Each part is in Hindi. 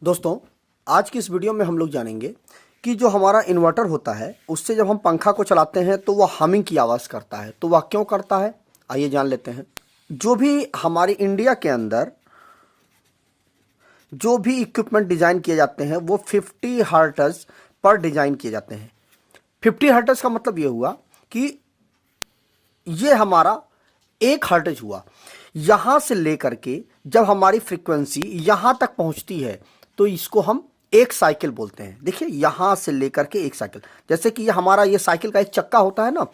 दोस्तों, आज की इस वीडियो में हम लोग जानेंगे कि जो हमारा इन्वर्टर होता है उससे जब हम पंखा को चलाते हैं तो वह हमिंग की आवाज़ करता है। तो वह क्यों करता है, आइए जान लेते हैं। जो भी हमारी इंडिया के अंदर जो भी इक्विपमेंट डिज़ाइन किए जाते हैं वो 50 हर्ट्ज पर डिज़ाइन किए जाते हैं। 50 हर्ट्ज का मतलब ये हुआ कि ये हमारा 1 हर्ट्ज हुआ। यहाँ से लेकर के जब हमारी फ्रीक्वेंसी यहाँ तक पहुँचती है तो इसको हम एक साइकिल बोलते हैं। देखिए, यहाँ से लेकर के एक साइकिल, जैसे कि ये हमारा ये साइकिल का एक चक्का होता है ना,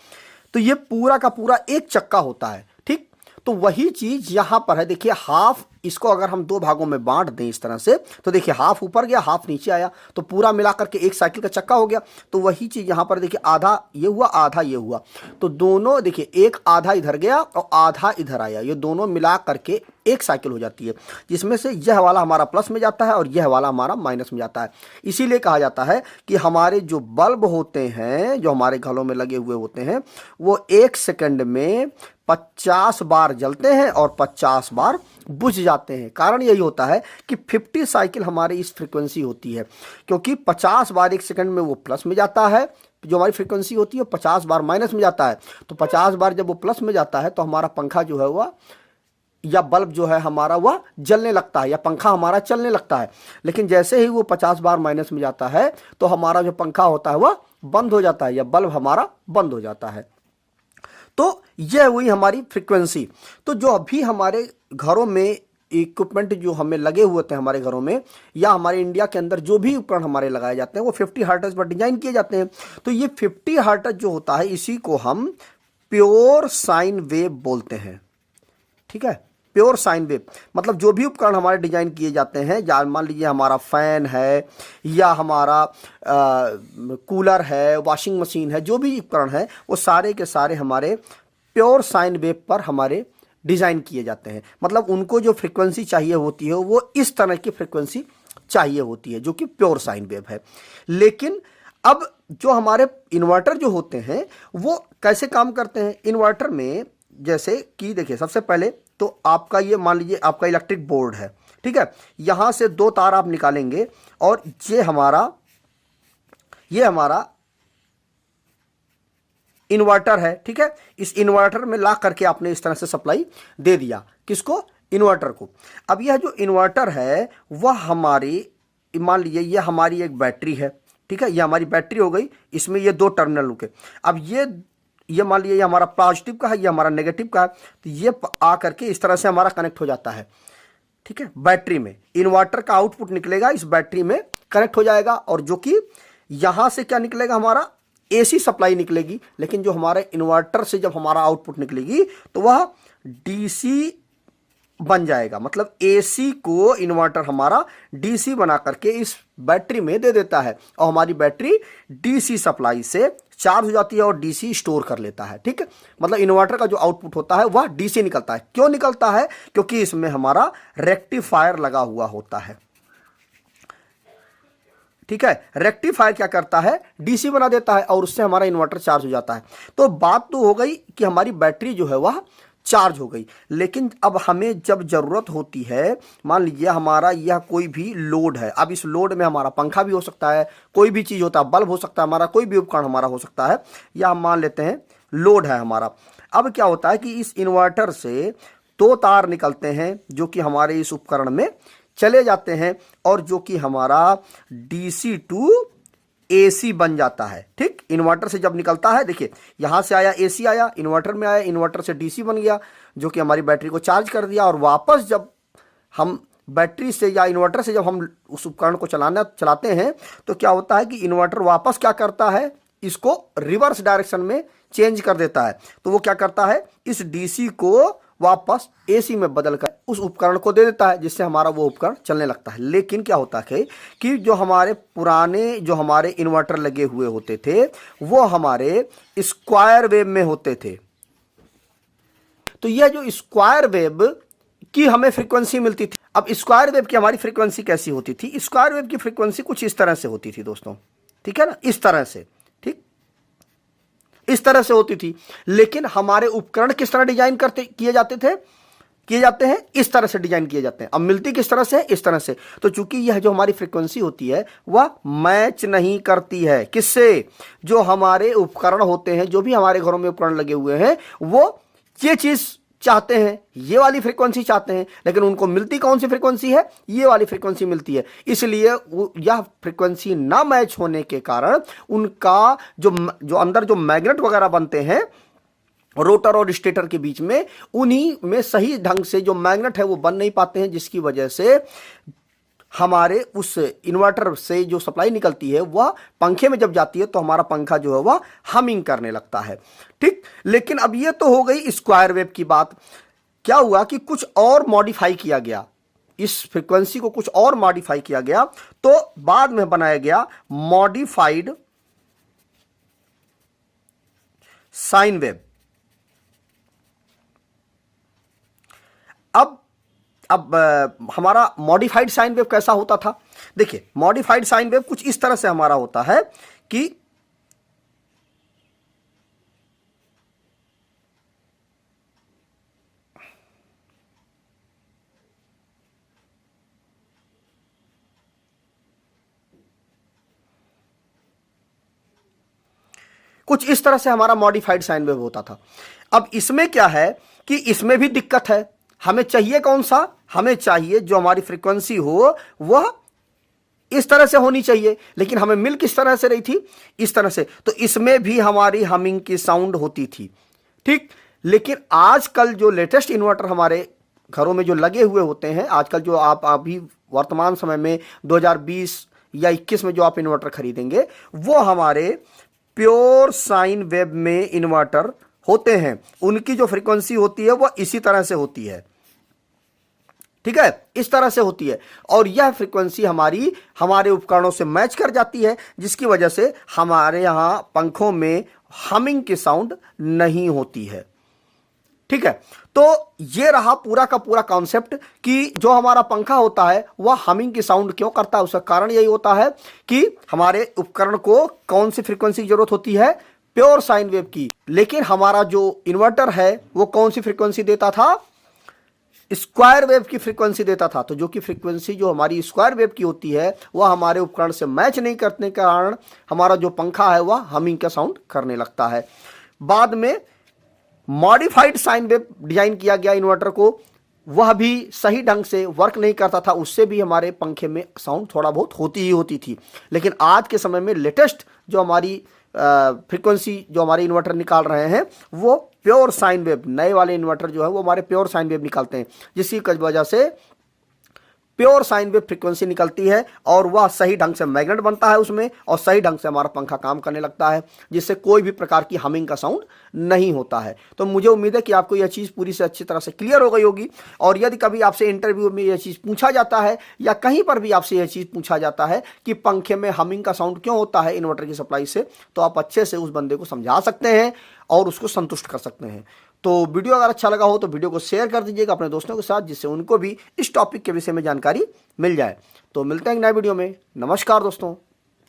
तो ये पूरा का पूरा एक चक्का होता है। ठीक, तो वही चीज यहाँ पर है। देखिए, हाफ इसको अगर हम दो भागों में बांट दें इस तरह से, तो देखिए हाफ ऊपर गया, हाफ नीचे आया, तो पूरा मिलाकर के एक साइकिल का चक्का हो गया। तो वही चीज यहाँ पर देखिए, आधा ये हुआ, आधा ये हुआ, तो दोनों देखिए एक आधा इधर गया और आधा इधर आया, ये दोनों मिला करके एक साइकिल हो जाती है, जिसमें से यह वाला हमारा प्लस में जाता है और यह वाला हमारा माइनस में जाता है। इसीलिए कहा जाता है कि हमारे जो बल्ब होते हैं, जो हमारे घरों में लगे हुए होते हैं, वो 1 सेकंड में 50 बार जलते हैं और 50 बार बुझ जाते हैं। कारण यही होता है कि 50 साइकिल हमारी इस फ्रीक्वेंसी होती है, क्योंकि 50 बार 1 सेकंड में वो प्लस में जाता है, जो हमारी फ्रीक्वेंसी होती है, 50 बार माइनस में जाता है। तो 50 बार जब वो प्लस में जाता है तो हमारा पंखा जो है वह, या बल्ब जो है हमारा, वह जलने लगता है, या पंखा हमारा चलने लगता है। लेकिन जैसे ही वो 50 बार माइनस में जाता है तो हमारा जो पंखा होता है वह बंद हो जाता है, या बल्ब हमारा बंद हो जाता है। तो यह हुई हमारी फ्रीक्वेंसी। तो जो अभी हमारे घरों में इक्विपमेंट जो हमें लगे हुए थे हमारे घरों में, या हमारे इंडिया के अंदर जो भी उपकरण हमारे लगाए जाते हैं, वो 50 हर्ट्ज पर डिजाइन किए जाते हैं। तो ये 50 हर्ट्ज जो होता है, इसी को हम प्योर साइन वेव बोलते हैं। ठीक है, प्योर साइन वेव मतलब जो भी उपकरण हमारे डिजाइन किए जाते हैं, मान लीजिए हमारा फैन है, या हमारा कूलर है, वॉशिंग मशीन है, जो भी उपकरण है वो सारे के सारे हमारे प्योर साइन वेव पर हमारे डिजाइन किए जाते हैं। मतलब उनको जो फ्रीक्वेंसी चाहिए होती है वो इस तरह की फ्रीक्वेंसी चाहिए होती है, जो कि प्योर साइन वेव है। लेकिन अब जो हमारे इन्वर्टर जो होते हैं वो कैसे काम करते हैं इन्वर्टर में, जैसे कि देखिए, सबसे पहले तो आपका ये मान लीजिए आपका इलेक्ट्रिक बोर्ड है। ठीक है, यहां से 2 तार आप निकालेंगे और ये हमारा इन्वर्टर है। ठीक है, इस इन्वर्टर में ला करके आपने इस तरह से सप्लाई दे दिया, किसको, इन्वर्टर को। अब यह जो इन्वर्टर है वह हमारी, मान लीजिए ये हमारी एक बैटरी है। ठीक है, ये हमारी बैटरी हो गई, इसमें ये 2 टर्मिनल रुके। अब ये मान लीजिए ये हमारा पॉजिटिव का है, ये हमारा नेगेटिव का है, तो ये आ करके इस तरह से हमारा कनेक्ट हो जाता है। ठीक है, बैटरी में इन्वर्टर का आउटपुट निकलेगा, इस बैटरी में कनेक्ट हो जाएगा, और जो कि यहां से क्या निकलेगा, हमारा एसी सप्लाई निकलेगी। लेकिन जो हमारे इन्वर्टर से जब हमारा आउटपुट निकलेगी तो वह डीसी बन जाएगा। मतलब एसी को इन्वर्टर हमारा डीसी बना करके इस बैटरी में दे देता है, और हमारी बैटरी डीसी सप्लाई से चार्ज हो जाती है और डीसी स्टोर कर लेता है। ठीक है, मतलब इन्वर्टर का जो आउटपुट होता है वह डीसी निकलता है। क्यों निकलता है, क्योंकि इसमें हमारा रेक्टिफायर लगा हुआ होता है। ठीक है, रेक्टिफायर क्या करता है, डीसी बना देता है और उससे हमारा इन्वर्टर चार्ज हो जाता है। तो बात तो हो गई कि हमारी बैटरी जो है वह चार्ज हो गई। लेकिन अब हमें जब जरूरत होती है, मान लीजिए हमारा यह कोई भी लोड है, अब इस लोड में हमारा पंखा भी हो सकता है, कोई भी चीज होता है, बल्ब हो सकता है, हमारा कोई भी उपकरण हमारा हो सकता है, या हम मान लेते हैं लोड है हमारा। अब क्या होता है कि इस इन्वर्टर से 2 तार निकलते हैं जो कि हमारे इस उपकरण में चले जाते हैं, और जो कि हमारा डीसी टू एसी बन जाता है। ठीक, इन्वर्टर से जब निकलता है, देखिए यहां से आया, एसी आया, इन्वर्टर में आया, इन्वर्टर से डीसी बन गया, जो कि हमारी बैटरी को चार्ज कर दिया। और वापस जब हम बैटरी से या इन्वर्टर से जब हम उस उपकरण को चलाते हैं तो क्या होता है कि इन्वर्टर वापस क्या करता है, इसको रिवर्स डायरेक्शन में चेंज कर देता है। तो वो क्या करता है, इस डीसी को वापस एसी में बदलकर उस उपकरण को दे देता है, जिससे हमारा वो उपकरण चलने लगता है। लेकिन क्या होता है कि जो हमारे पुराने जो हमारे इन्वर्टर लगे हुए होते थे वो हमारे स्क्वायर वेव में होते थे। तो यह जो स्क्वायर वेव की हमें फ्रीक्वेंसी मिलती थी। अब स्क्वायर वेव की हमारी फ्रीक्वेंसी कैसी होती थी, स्क्वायर वेव की फ्रीक्वेंसी कुछ इस तरह से होती थी दोस्तों। ठीक है ना, इस तरह से, ठीक इस तरह से होती थी। लेकिन हमारे उपकरण किस तरह डिजाइन किए जाते थे, किए जाते हैं, इस तरह से डिजाइन किए जाते हैं। अब मिलती किस तरह से, इस तरह से। तो चूंकि यह जो हमारी फ्रीक्वेंसी होती है वह मैच नहीं करती है किससे, जो हमारे उपकरण होते हैं, जो भी हमारे घरों में उपकरण लगे हुए हैं, वो ये चीज चाहते हैं, ये वाली फ्रीक्वेंसी चाहते हैं, लेकिन उनको मिलती कौन सी फ्रीक्वेंसी है, ये वाली फ्रीक्वेंसी मिलती है। इसलिए यह फ्रीक्वेंसी ना मैच होने के कारण उनका जो अंदर जो मैग्नेट वगैरह बनते हैं रोटर और स्टेटर के बीच में, उन्हीं में सही ढंग से जो मैग्नेट है वो बन नहीं पाते हैं, जिसकी वजह से हमारे उस इन्वर्टर से जो सप्लाई निकलती है वह पंखे में जब जाती है तो हमारा पंखा जो है वह हमिंग करने लगता है। ठीक, लेकिन अब ये तो हो गई स्क्वायर वेव की बात। क्या हुआ कि कुछ और मॉडिफाई किया गया, इस फ्रीक्वेंसी को कुछ और मॉडिफाई किया गया, तो बाद में बनाया गया मॉडिफाइड साइन वेव। अब हमारा मॉडिफाइड साइन वेव कैसा होता था, देखिए मॉडिफाइड साइन वेव कुछ इस तरह से हमारा होता है कि कुछ इस तरह से हमारा मॉडिफाइड साइन वेव होता था। अब इसमें क्या है कि इसमें भी दिक्कत है। हमें चाहिए कौन सा, हमें चाहिए जो हमारी फ्रीक्वेंसी हो वह इस तरह से होनी चाहिए, लेकिन हमें मिल किस तरह से रही थी, इस तरह से। तो इसमें भी हमारी हमिंग की साउंड होती थी। ठीक, लेकिन आजकल जो लेटेस्ट इन्वर्टर हमारे घरों में जो लगे हुए होते हैं, आजकल जो आप अभी वर्तमान समय में 2020 या 21 में जो आप इन्वर्टर खरीदेंगे, वो हमारे प्योर साइन वेव में इन्वर्टर होते हैं। उनकी जो फ्रीक्वेंसी होती है वह इसी तरह से होती है। ठीक है, इस तरह से होती है, और यह फ्रीक्वेंसी हमारे उपकरणों से मैच कर जाती है, जिसकी वजह से हमारे यहां पंखों में हमिंग की साउंड नहीं होती है। ठीक है, तो ये रहा पूरा का पूरा कॉन्सेप्ट कि जो हमारा पंखा होता है वह हमिंग की साउंड क्यों करता है। उसका कारण यही होता है कि हमारे उपकरण को कौन सी फ्रीक्वेंसी की जरूरत होती है, प्योर साइन वेव की। लेकिन हमारा जो इन्वर्टर है वो कौन सी फ्रीक्वेंसी देता था, स्क्वायर वेव की फ्रीक्वेंसी देता था। तो जो कि फ्रीक्वेंसी जो हमारी स्क्वायर वेव की होती है वह हमारे उपकरण से मैच नहीं करने के कारण हमारा जो पंखा है वह हमिंग का साउंड करने लगता है। बाद में मॉडिफाइड साइन वेव डिजाइन किया गया इन्वर्टर को, वह भी सही ढंग से वर्क नहीं करता था, उससे भी हमारे पंखे में साउंड थोड़ा बहुत होती ही होती थी। लेकिन आज के समय में लेटेस्ट जो हमारी फ्रीक्वेंसी जो हमारे इन्वर्टर निकाल रहे हैं वो प्योर साइन वेव, नए वाले इन्वर्टर जो है वो हमारे प्योर साइन वेव निकालते हैं, जिसकी वजह से प्योर साइन वेव फ्रीक्वेंसी निकलती है और वह सही ढंग से मैग्नेट बनता है उसमें, और सही ढंग से हमारा पंखा काम करने लगता है, जिससे कोई भी प्रकार की हमिंग का साउंड नहीं होता है। तो मुझे उम्मीद है कि आपको यह चीज़ पूरी से अच्छी तरह से क्लियर हो गई होगी। और यदि कभी आपसे इंटरव्यू में यह चीज़ पूछा जाता है या कहीं पर भी आपसे यह चीज़ पूछा जाता है कि पंखे में हमिंग का साउंड क्यों होता है इन्वर्टर की सप्लाई से, तो आप अच्छे से उस बंदे को समझा सकते हैं और उसको संतुष्ट कर सकते हैं। तो वीडियो अगर अच्छा लगा हो तो वीडियो को शेयर कर दीजिएगा अपने दोस्तों के साथ, जिससे उनको भी इस टॉपिक के विषय में जानकारी मिल जाए। तो मिलते हैं एक नए वीडियो में। नमस्कार दोस्तों।